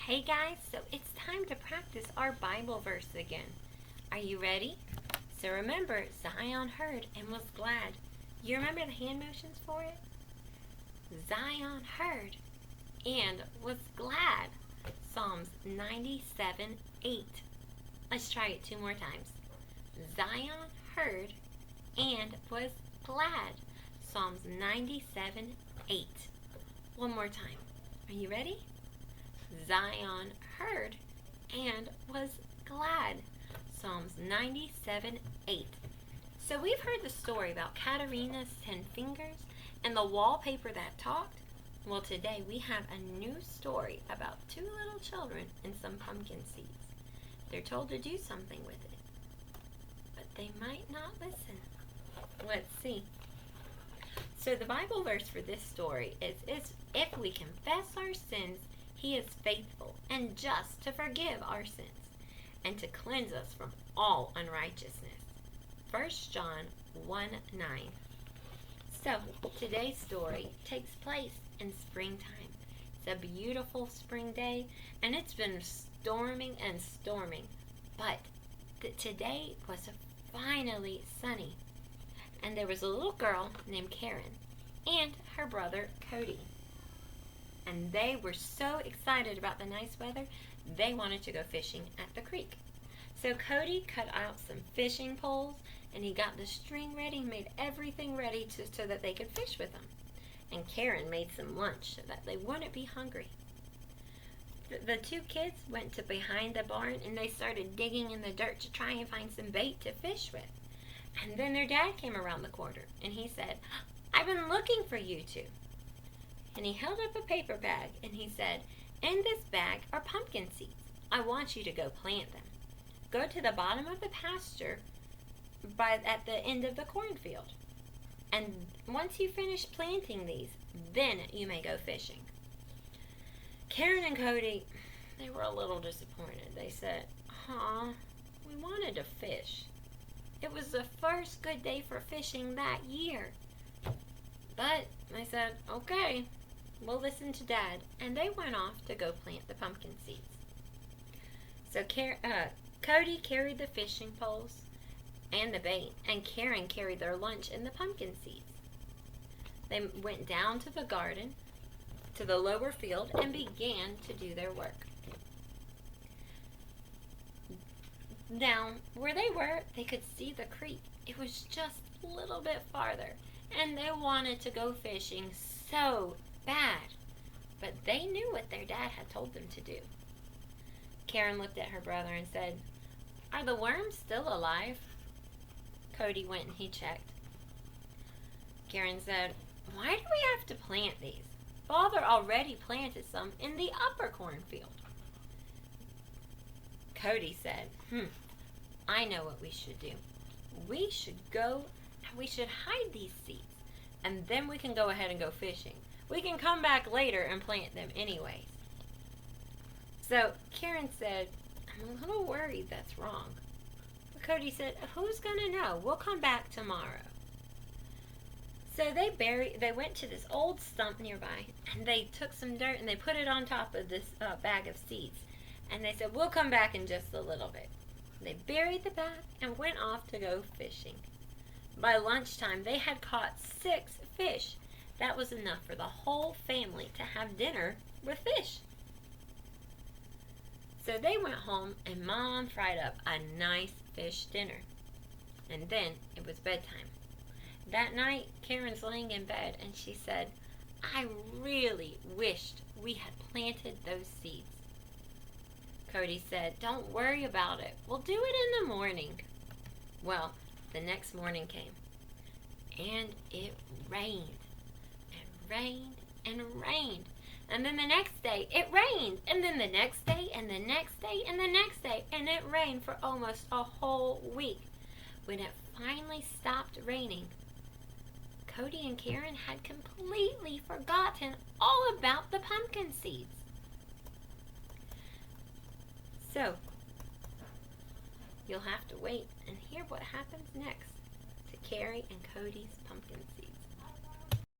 Hey guys, so it's time to practice our Bible verse again. Are you ready? So remember, Zion heard and was glad. You remember the hand motions for it? Zion heard and was glad. Psalms 97:8. Let's try it 2 more times. Zion heard and was glad. Psalms 97:8. One more time. Are you ready? Zion heard and was glad. Psalms 97:8. So we've heard the story about Katarina's 10 fingers and the wallpaper that talked. Well, today we have a new story about 2 little children and some pumpkin seeds. They're told to do something with it, but they might not listen. Let's see. So the Bible verse for this story is if we confess our sins, He is faithful and just to forgive our sins and to cleanse us from all unrighteousness. 1 John 1:9. So today's story takes place in springtime. It's a beautiful spring day and it's been storming and storming, but today was finally sunny. And there was a little girl named Karen and her brother Cody. And they were so excited about the nice weather, they wanted to go fishing at the creek. So Cody cut out some fishing poles and he got the string ready, made everything ready so that they could fish with them. And Karen made some lunch so that they wouldn't be hungry. The 2 kids went to behind the barn and they started digging in the dirt to try and find some bait to fish with. And then their dad came around the corner and he said, "I've been looking for you 2. And he held up a paper bag and he said, "In this bag are pumpkin seeds. I want you to go plant them. Go to the bottom of the pasture at the end of the cornfield. And once you finish planting these, then you may go fishing." Karen and Cody, they were a little disappointed. They said, we wanted to fish. It was the first good day for fishing that year." But I said, "Okay, we'll listen to Dad." And they went off to go plant the pumpkin seeds. So Cody carried the fishing poles and the bait, and Karen carried their lunch and the pumpkin seeds. They went down to the garden, to the lower field, and began to do their work. Now, where they were, they could see the creek. It was just a little bit farther, and they wanted to go fishing so bad. But they knew what their dad had told them to do. Karen looked at her brother and said, "Are the worms still alive?" Cody went and he checked. Karen said, "Why do we have to plant these? Father already planted some in the upper cornfield." Cody said, "I know what we should do. We should go and we should hide these seeds, and then we can go ahead and go fishing. We can come back later and plant them anyways." So Karen said, "I'm a little worried that's wrong." Cody said, "Who's going to know? We'll come back tomorrow." So they went to this old stump nearby, and they took some dirt and they put it on top of this bag of seeds. And they said, "We'll come back in just a little bit." They buried the bag and went off to go fishing. By lunchtime, they had caught 6 fish. That was enough for the whole family to have dinner with fish. So they went home and Mom fried up a nice fish dinner. And then it was bedtime. That night, Karen's laying in bed and she said, "I really wished we had planted those seeds." Cody said, "Don't worry about it. We'll do it in the morning." Well, the next morning came, and it rained, and rained, and rained. And then the next day, it rained, and then the next day, and the next day, and the next day, and it rained for almost a whole week. When it finally stopped raining, Cody and Karen had completely forgotten all about the pumpkin seeds. So, you'll have to wait and hear what happens next to Carrie and Cody's pumpkin seeds.